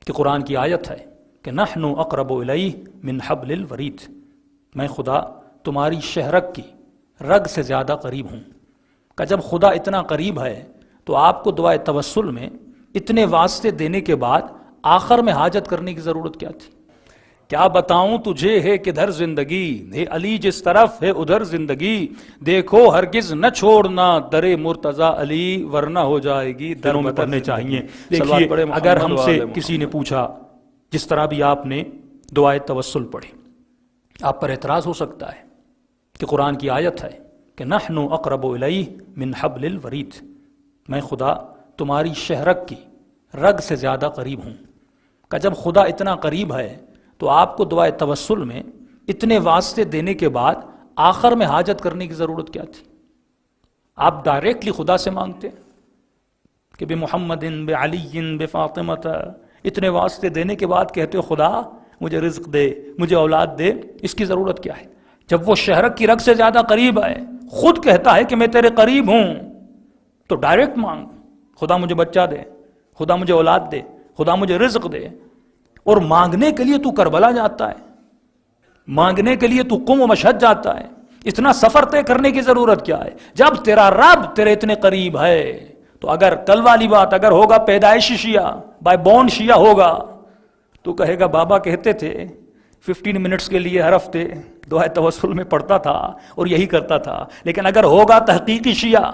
کہ قرآن کی آیت ہے کہ نحن اقرب الیہ من حبل الورید، میں خدا تمہاری شہرک کی رگ سے زیادہ قریب ہوں۔ کہ جب خدا اتنا قریب ہے تو آپ کو دعائے توسل میں اتنے واسطے دینے کے بعد آخر میں حاجت کرنے کی ضرورت کیا تھی؟ کیا بتاؤں تجھے ہے کدھر زندگی، ہے علی جس طرف ہے ادھر زندگی، دیکھو ہرگز نہ چھوڑنا در مرتضی علی ورنہ ہو جائے گی دنوں میں پڑھنے چاہیے۔ دیکھیے اگر ہم سے کسی نے پوچھا، جس طرح بھی آپ نے دعائے توسل پڑھی، آپ پر اعتراض ہو سکتا ہے کہ قرآن کی آیت ہے کہ نحن اقرب الیہ من حبل الورید، میں خدا تمہاری شہرک کی رگ سے زیادہ قریب ہوں۔ کہ جب خدا اتنا قریب ہے تو آپ کو دعائے توسل میں اتنے واسطے دینے کے بعد آخر میں حاجت کرنے کی ضرورت کیا تھی؟ آپ ڈائریکٹلی خدا سے مانگتے کہ بے محمد بے علی بے فاطمہ، اتنے واسطے دینے کے بعد کہتے ہو خدا مجھے رزق دے، مجھے اولاد دے، اس کی ضرورت کیا ہے؟ جب وہ شہرک کی رگ سے زیادہ قریب ہے، خود کہتا ہے کہ میں تیرے قریب ہوں، تو ڈائریکٹ مانگ، خدا مجھے بچہ دے، خدا مجھے اولاد دے، خدا مجھے رزق دے۔ اور مانگنے کے لیے تو کربلا جاتا ہے، مانگنے کے لیے تو قم و مشہد جاتا ہے، اتنا سفر طے کرنے کی ضرورت کیا ہے؟ جب تیرا رب تیرے اتنے قریب ہے تو اگر کل والی بات اگر ہوگا پیدائشی شیعہ، بائی بورن شیعہ ہوگا، تو کہے گا بابا کہتے تھے 15 منٹس کے لیے ہر ہفتے دعائے توسل میں پڑھتا تھا اور یہی کرتا تھا۔ لیکن اگر ہوگا تحقیقی شیعہ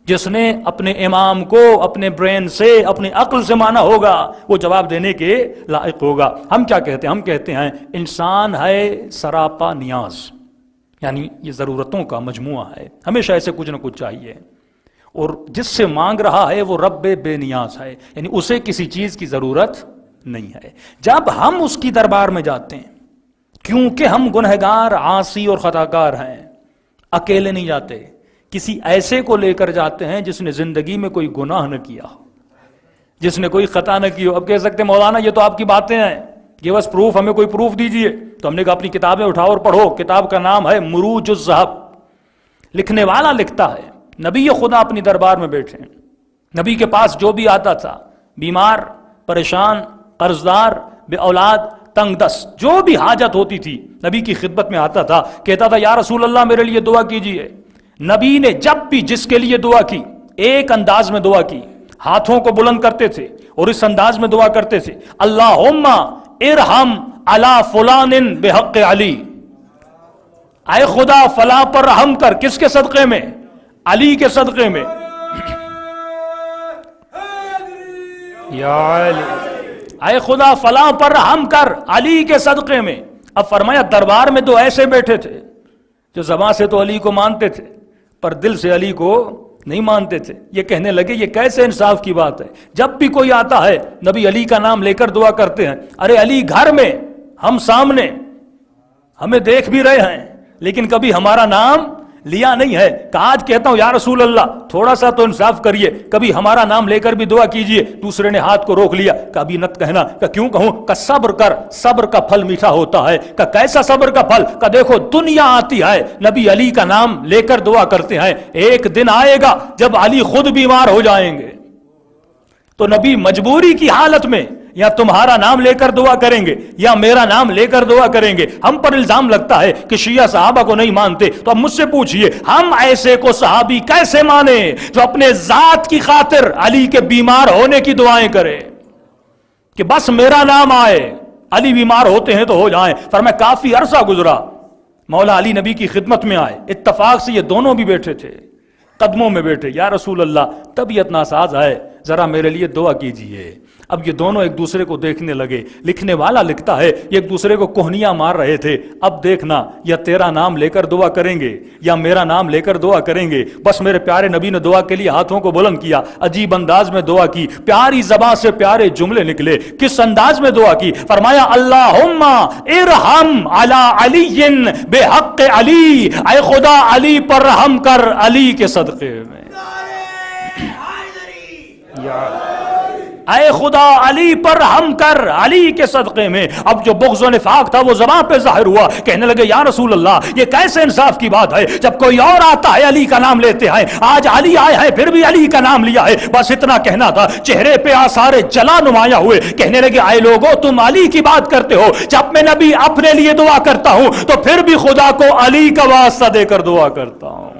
جس نے اپنے امام کو اپنے برین سے اپنی عقل سے مانا ہوگا، وہ جواب دینے کے لائق ہوگا۔ ہم کیا کہتے ہیں؟ ہم کہتے ہیں انسان ہے سراپا نیاز، یعنی یہ ضرورتوں کا مجموعہ ہے، ہمیشہ ایسے کچھ نہ کچھ چاہیے، اور جس سے مانگ رہا ہے وہ رب بے نیاز ہے، یعنی اسے کسی چیز کی ضرورت نہیں ہے۔ جب ہم اس کی دربار میں جاتے ہیں، کیونکہ ہم گنہگار، عاصی اور خطاکار ہیں، اکیلے نہیں جاتے، کسی ایسے کو لے کر جاتے ہیں جس نے زندگی میں کوئی گناہ نہ کیا، جس نے کوئی خطا نہ کی ہو۔ اب کہہ سکتے ہیں مولانا یہ تو آپ کی باتیں ہیں، یہ بس پروف، ہمیں کوئی پروف دیجئے۔ تو ہم نے کہا اپنی کتابیں اٹھاؤ اور پڑھو۔ کتاب کا نام ہے مروج الذہب، لکھنے والا لکھتا ہے نبی خدا اپنی دربار میں بیٹھے ہیں، نبی کے پاس جو بھی آتا تھا، بیمار، پریشان، قرضدار، بے اولاد، تنگ دست، جو بھی حاجت ہوتی تھی نبی کی خدمت میں آتا تھا، کہتا تھا یا رسول اللہ میرے لیے دعا کیجئے۔ نبی نے جب بھی جس کے لیے دعا کی، ایک انداز میں دعا کی، ہاتھوں کو بلند کرتے تھے اور اس انداز میں دعا کرتے تھے، اللہم ارحم علی فلان بحق علی، اے خدا فلاں پر رحم کر، کس کے صدقے میں؟ علی کے صدقے میں۔ یا علی، اے خدا فلاں پر رحم کر، علی کے صدقے میں۔ اب فرمایا دربار میں تو ایسے بیٹھے تھے جو زبان سے تو علی کو مانتے تھے پر دل سے علی کو نہیں مانتے تھے۔ یہ کہنے لگے یہ کیسے انصاف کی بات ہے؟ جب بھی کوئی آتا ہے نبی علی کا نام لے کر دعا کرتے ہیں، ارے علی گھر میں، ہم سامنے، ہمیں دیکھ بھی رہے ہیں لیکن کبھی ہمارا نام لیا نہیں ہے۔ کہ آج کہتا ہوں یا رسول اللہ تھوڑا سا تو انصاف کریے، کبھی ہمارا نام لے کر بھی دعا کیجئے۔ دوسرے نے ہاتھ کو روک لیا، کبھی نت کہنا، کہ کیوں کہوں؟ کہ صبر کر، صبر کا پھل میٹھا ہوتا ہے۔ کہ کیسا صبر کا پھل؟ کہ دیکھو دنیا آتی ہے، نبی علی کا نام لے کر دعا کرتے ہیں، ایک دن آئے گا جب علی خود بیمار ہو جائیں گے تو نبی مجبوری کی حالت میں یا تمہارا نام لے کر دعا کریں گے یا میرا نام لے کر دعا کریں گے۔ ہم پر الزام لگتا ہے کہ شیعہ صحابہ کو نہیں مانتے، تو اب مجھ سے پوچھئے ہم ایسے کو صحابی کیسے مانے جو اپنے ذات کی خاطر علی کے بیمار ہونے کی دعائیں کرے کہ بس میرا نام آئے، علی بیمار ہوتے ہیں تو ہو جائیں۔ فرمایا کافی عرصہ گزرا، مولا علی نبی کی خدمت میں آئے، اتفاق سے یہ دونوں بھی بیٹھے تھے، قدموں میں بیٹھے، یا رسول اللہ طبیعت ناساز ہے، ذرا میرے لیے دعا کیجئے۔ اب یہ دونوں ایک دوسرے کو دیکھنے لگے، لکھنے والا لکھتا ہے یہ ایک دوسرے کو کوہنیاں مار رہے تھے، اب دیکھنا یا تیرا نام لے کر دعا کریں گے یا میرا نام لے کر دعا کریں گے۔ بس میرے پیارے نبی نے دعا کے لیے ہاتھوں کو بلند کیا، عجیب انداز میں دعا کی، پیاری زبان سے پیارے جملے نکلے۔ کس انداز میں دعا کی؟ فرمایا اللہم ارحم علی علی بحق علی، اے خدا علی پر رحم کر، علی کے صدقے میں۔ اے خدا علی پر ہم کر، علی کے صدقے میں۔ اب جو بغض و نفاق تھا وہ زبان پہ ظاہر ہوا، کہنے لگے یا رسول اللہ یہ کیسے انصاف کی بات ہے، جب کوئی اور آتا ہے علی کا نام لیتے ہیں، آج علی آئے ہیں پھر بھی علی کا نام لیا ہے۔ بس اتنا کہنا تھا، چہرے پہ آثار جلا نمایاں ہوئے، کہنے لگے اے لوگو تم علی کی بات کرتے ہو، جب میں نبی اپنے لیے دعا کرتا ہوں تو پھر بھی خدا کو علی کا واسطہ دے کر دعا کرتا ہوں۔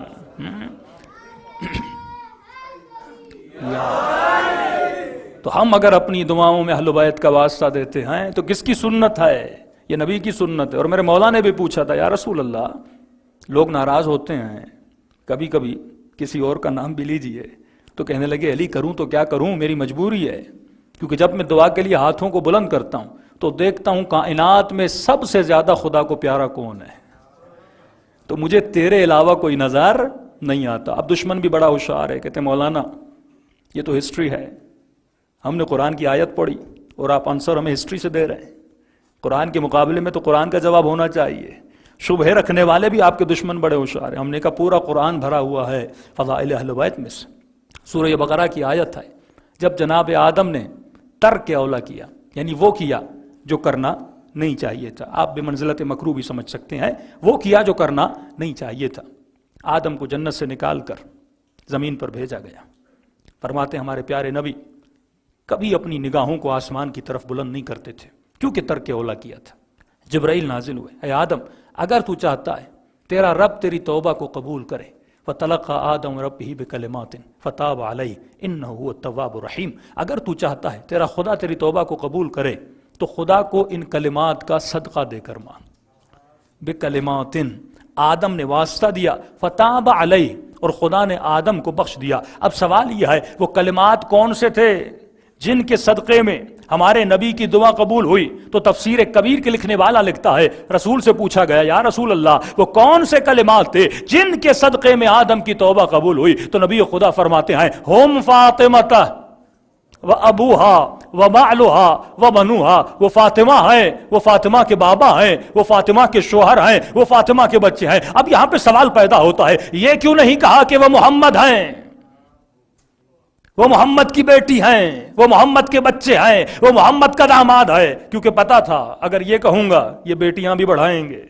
تو ہم اگر اپنی دعاؤں میں اہل بیت کا واسطہ دیتے ہیں تو کس کی سنت ہے؟ یہ نبی کی سنت ہے۔ اور میرے مولا نے بھی پوچھا تھا یا رسول اللہ لوگ ناراض ہوتے ہیں، کبھی کبھی کسی اور کا نام بھی لیجئے، تو کہنے لگے علی کروں تو کیا کروں، میری مجبوری ہے، کیونکہ جب میں دعا کے لیے ہاتھوں کو بلند کرتا ہوں تو دیکھتا ہوں کائنات میں سب سے زیادہ خدا کو پیارا کون ہے، تو مجھے تیرے علاوہ کوئی نظر نہیں آتا۔ اب دشمن بھی بڑا ہوشیار ہے، کہتے ہیں مولانا یہ تو ہسٹری ہے، ہم نے قرآن کی آیت پڑھی اور آپ آنسر ہمیں ہسٹری سے دے رہے ہیں، قرآن کے مقابلے میں تو قرآن کا جواب ہونا چاہیے۔ شبہ رکھنے والے بھی آپ کے دشمن بڑے ہوشیار ہیں۔ ہم نے کہا پورا قرآن بھرا ہوا ہے فضائل اہل بیت میں سے۔ سورہ بقرہ کی آیت ہے، جب جناب آدم نے ترک اولا کیا، یعنی وہ کیا جو کرنا نہیں چاہیے تھا، آپ بے منزلت مکروہ بھی سمجھ سکتے ہیں، وہ کیا جو کرنا نہیں چاہیے تھا، آدم کو جنت سے نکال کر زمین پر بھیجا گیا۔ فرماتے ہمارے پیارے نبی کبھی اپنی نگاہوں کو آسمان کی طرف بلند نہیں کرتے تھے، کیونکہ ترک اولا کیا تھا۔ جبرائیل نازل ہوئے، اے آدم اگر تو چاہتا ہے تیرا رب تیری توبہ کو قبول کرے، فَتَلَقَّى آدَمُ رَبِّهِ بِكَلِمَاتٍ فَتَابَ عَلَيْهِ إِنَّهُ هُوَ التَّوَّابُ الرَّحِيمُ، اگر تو چاہتا ہے تیرا خدا تیری توبہ کو قبول کرے تو خدا کو ان کلمات کا صدقہ دے کر مانگ۔ بِكَلِمَاتٍ، آدم نے واسطہ دیا، فَتَابَ عَلَيْهِ، اور خدا نے آدم کو بخش دیا۔ اب سوال یہ ہے وہ کلمات کون سے تھے جن کے صدقے میں ہمارے نبی کی دعا قبول ہوئی؟ تو تفسیر کبیر کے لکھنے والا لکھتا ہے رسول سے پوچھا گیا یا رسول اللہ وہ کون سے کلمات تھے جن کے صدقے میں آدم کی توبہ قبول ہوئی؟ تو نبی خدا فرماتے ہیں ہم فاطمہ و ابوہا و معلوہا و بنوہا، وہ فاطمہ ہیں، وہ فاطمہ کے بابا ہیں، وہ فاطمہ کے شوہر ہیں، وہ فاطمہ کے بچے ہیں۔ اب یہاں پہ سوال پیدا ہوتا ہے یہ کیوں نہیں کہا کہ وہ محمد ہیں، وہ محمد کی بیٹی ہیں، وہ محمد کے بچے ہیں، وہ محمد کا داماد ہے؟ کیونکہ پتا تھا اگر یہ کہوں گا یہ بیٹیاں بھی بڑھائیں گے،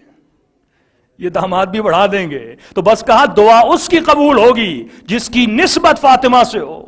یہ داماد بھی بڑھا دیں گے، تو بس کہا دعا اس کی قبول ہوگی جس کی نسبت فاطمہ سے ہو،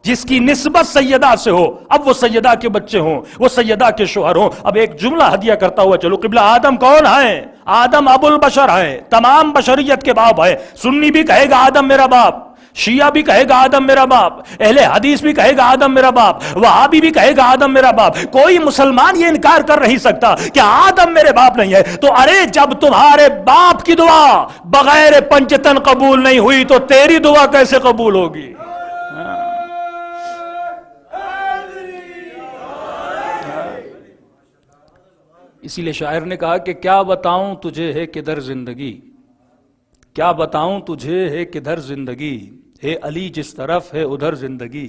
جس کی نسبت سیدہ سے ہو۔ اب وہ سیدہ کے بچے ہوں، وہ سیدہ کے شوہر ہوں۔ اب ایک جملہ ہدیہ کرتا ہوا چلو، قبلہ آدم کون ہے؟ آدم ابو البشر ہے، تمام بشریت کے باپ ہے۔ سنی بھی کہے گا آدم میرا باپ، شیعہ بھی کہے گا آدم میرا باپ، اہل حدیث بھی کہے گا آدم میرا باپ، وہابی بھی کہے گا آدم میرا باپ۔ کوئی مسلمان یہ انکار کر نہیں سکتا کہ آدم میرے باپ نہیں ہے۔ تو ارے جب تمہارے باپ کی دعا بغیر پنجتن قبول نہیں ہوئی تو تیری دعا کیسے قبول ہوگی؟ اسی لیے شاعر نے کہا کہ کیا بتاؤں تجھے ہے کدھر زندگی، کیا بتاؤں تجھے ہے کدھر زندگی، ہے علی جس طرف ہے ادھر زندگی،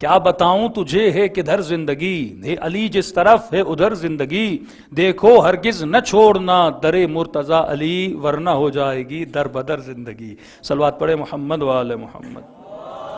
کیا بتاؤں تجھے ہے کدھر زندگی، ہے علی جس طرف ہے ادھر زندگی، دیکھو ہرگز نہ چھوڑنا در مرتضی علی ورنہ ہو جائے گی در بدر زندگی۔ صلوات پڑھے محمد و آل محمد۔